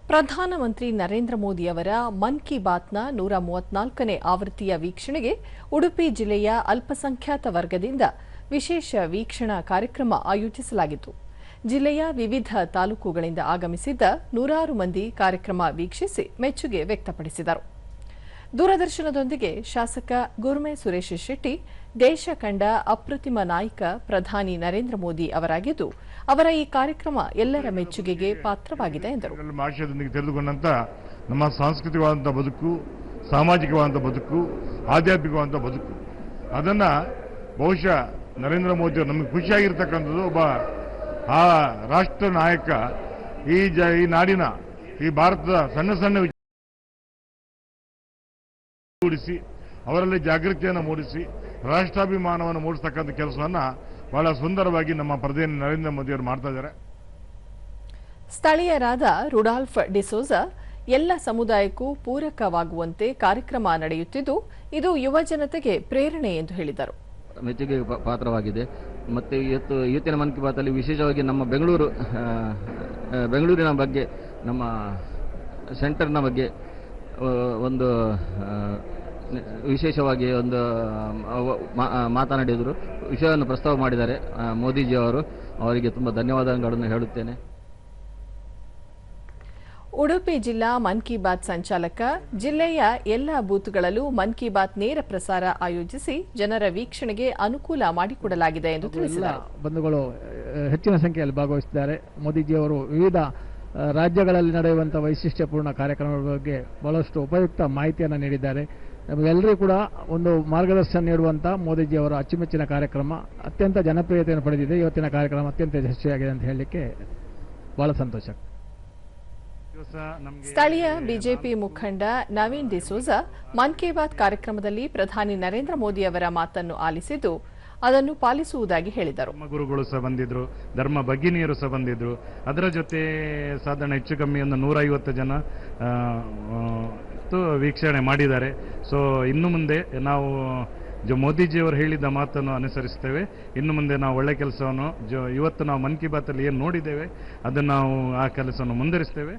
ಪ್ರಧಾನಮಂತ್ರಿ ನರೇಂದ್ರ ಮೋದಿ ಅವರ ಮನ್ ಕಿ ಬಾತ್ನ 134ನೇ ಆವೃತ್ತಿಯ ವೀಕ್ಷಣೆಗೆ ಉಡುಪಿ ಜಿಲ್ಲೆಯ ಅಲ್ಪಸಂಖ್ಯಾತ ವರ್ಗದಿಂದ ವಿಶೇಷ ವೀಕ್ಷಣಾ ಕಾರ್ಯಕ್ರಮ ಆಯೋಜಿಸಲಾಗಿತ್ತು. ಜಿಲ್ಲೆಯ ವಿವಿಧ ತಾಲೂಕುಗಳಿಂದ ಆಗಮಿಸಿದ್ದ ನೂರಾರು ಮಂದಿ ಕಾರ್ಯಕ್ರಮ ವೀಕ್ಷಿಸಿ ಮೆಚ್ಚುಗೆ ವ್ಯಕ್ತಪಡಿಸಿದರು. ದೂರದರ್ಶನದೊಂದಿಗೆ ಶಾಸಕ ಗುರ್ಮೆ ಸುರೇಶ್ ಶೆಟ್ಟಿ ದೇಶ ಕಂಡ ಅಪ್ರತಿಮ ನಾಯಕ ಪ್ರಧಾನಿ ನರೇಂದ್ರ ಮೋದಿ ಅವರಾಗಿದ್ದು, ಅವರ ಈ ಕಾರ್ಯಕ್ರಮ ಎಲ್ಲರ ಮೆಚ್ಚುಗೆಗೆ ಪಾತ್ರವಾಗಿದೆ ಎಂದರು. ಭಾಷೆಯೊಂದಿಗೆ ತೆರೆದುಕೊಂಡಂತ ನಮ್ಮ ಸಾಂಸ್ಕೃತಿಕವಾದಂಥ ಬದುಕು, ಸಾಮಾಜಿಕವಾದಂಥ ಬದುಕು, ಆಧ್ಯಾತ್ಮಿಕವಾದಂಥ ಬದುಕು, ಅದನ್ನ ಬಹುಶಃ ನರೇಂದ್ರ ಮೋದಿ ಅವರು ನಮಗೆ ಖುಷಿಯಾಗಿರ್ತಕ್ಕಂಥದ್ದು ಒಬ್ಬ ಆ ರಾಷ್ಟ್ರ ನಾಯಕ ಈ ನಾಡಿನ ಈ ಭಾರತದ ಸಣ್ಣ ಸಣ್ಣ ಮೂಡಿಸಿ ಅವರಲ್ಲಿ ಜಾಗೃತಿಯನ್ನು ಮೂಡಿಸಿ ರಾಷ್ಟ್ರಾಭಿಮಾನವನ್ನು ಮೂಡಿಸತಕ್ಕಂಥ ಕೆಲಸವನ್ನ ಬಹಳ ಸುಂದರವಾಗಿ ನಮ್ಮ ಪ್ರಧಾನಿ ನರೇಂದ್ರ ಮೋದಿ ಅವರು ಮಾಡ್ತಾ ಇದ್ದಾರೆ. ಸ್ಥಳೀಯರಾದ ರುಡಾಲ್ಫ್ ಡಿಸೋಜ ಎಲ್ಲ ಸಮುದಾಯಕ್ಕೂ ಪೂರಕವಾಗುವಂತೆ ಕಾರ್ಯಕ್ರಮ ನಡೆಯುತ್ತಿದ್ದು, ಇದು ಯುವ ಜನತೆಗೆ ಪ್ರೇರಣೆ ಎಂದು ಹೇಳಿದರು. ಮೆಚ್ಚುಗೆ ಪಾತ್ರವಾಗಿದೆ. ಮತ್ತೆ ಇವತ್ತಿನ ಮನ್ ಕಿ ಬಾತ್ ಅಲ್ಲಿ ವಿಶೇಷವಾಗಿ ನಮ್ಮ ಬೆಂಗಳೂರಿನ ಬಗ್ಗೆ, ನಮ್ಮ ಸೆಂಟರ್ನ ಬಗ್ಗೆ ಒಂದು ವಿಶೇಷವಾಗಿ ಒಂದು ಮಾತನಾಡಿದರು, ವಿಷಯವನ್ನು ಪ್ರಸ್ತಾವ ಮಾಡಿದ್ದಾರೆ ಮೋದಿಜಿ ಅವರು. ಅವರಿಗೆ ತುಂಬ ಧನ್ಯವಾದಗಳನ್ನು ಹೇಳುತ್ತೇನೆ. ಉಡುಪಿ ಜಿಲ್ಲಾ ಮನ್ ಕಿ ಬಾತ್ ಸಂಚಾಲಕ ಜಿಲ್ಲೆಯ ಎಲ್ಲ ಬೂತ್ಗಳಲ್ಲೂ ಮನ್ ಕಿ ಬಾತ್ ನೇರ ಪ್ರಸಾರ ಆಯೋಜಿಸಿ ಜನರ ವೀಕ್ಷಣೆಗೆ ಅನುಕೂಲ ಮಾಡಿಕೊಡಲಾಗಿದೆ ಎಂದು ತಿಳಿಸಿದರು. ಬಂಧುಗಳು ಹೆಚ್ಚಿನ ಸಂಖ್ಯೆಯಲ್ಲಿ ಭಾಗವಹಿಸಿದ್ದಾರೆ. ಮೋದಿಜಿಯವರು ವಿವಿಧ ರಾಜ್ಯಗಳಲ್ಲಿ ನಡೆಯುವಂತಹ ವೈಶಿಷ್ಟ್ಯಪೂರ್ಣ ಕಾರ್ಯಕ್ರಮಗಳ ಬಗ್ಗೆ ಬಹಳಷ್ಟು ಉಪಯುಕ್ತ ಮಾಹಿತಿಯನ್ನು ನೀಡಿದ್ದಾರೆ. ನಮಗೆಲ್ಲರಿಗೂ ಕೂಡ ಒಂದು ಮಾರ್ಗದರ್ಶನ ನೀಡುವಂತಹ ಮೋದಿಜಿಯವರ ಅಚ್ಚುಮೆಚ್ಚಿನ ಕಾರ್ಯಕ್ರಮ ಅತ್ಯಂತ ಜನಪ್ರಿಯತೆಯನ್ನು ಪಡೆದಿದೆ. ಇವತ್ತಿನ ಕಾರ್ಯಕ್ರಮ ಅತ್ಯಂತ ಯಶಸ್ವಿಯಾಗಿದೆ ಅಂತ ಹೇಳಲಿಕ್ಕೆ ಬಹಳ ಸಂತೋಷ. ಸ್ಥಳೀಯ ಬಿಜೆಪಿ ಮುಖಂಡ ನವೀನ್ ಡಿಸೋಜ ಮನ್ ಕಿ ಬಾತ್ ಕಾರ್ಯಕ್ರಮದಲ್ಲಿ ಪ್ರಧಾನಿ ನರೇಂದ್ರ ಮೋದಿ ಅವರ ಮಾತನ್ನು ಆಲಿಸಿದ್ದು, ಅದನ್ನು ಪಾಲಿಸುವುದಾಗಿ ಹೇಳಿದರು. ಗುರುಗಳು ಸಹ ಬಂದಿದ್ರು, ಧರ್ಮ ಭಗಿನಿಯರು ಸಹ ಬಂದಿದ್ರು. ಅದರ ಜೊತೆ ಸಾಧಾರಣ ಹೆಚ್ಚು ಕಮ್ಮಿ ಒಂದು 150 ಜನ ವೀಕ್ಷಣೆ ಮಾಡಿದ್ದಾರೆ. ಸೊ ಇನ್ನು ಮುಂದೆ ನಾವು ಮೋದಿಜಿಯವರು ಹೇಳಿದ ಮಾತನ್ನು ಅನುಸರಿಸ್ತೇವೆ. ಇನ್ನು ಮುಂದೆ ನಾವು ಒಳ್ಳೆ ಕೆಲಸವನ್ನು ಇವತ್ತು ನಾವು ಮನ್ ಕಿ ಬಾತ್ ಅಲ್ಲಿ ಏನು ನೋಡಿದ್ದೇವೆ ಅದನ್ನು ನಾವು ಆ ಕೆಲಸವನ್ನು ಮುಂದುವರಿಸ್ತೇವೆ.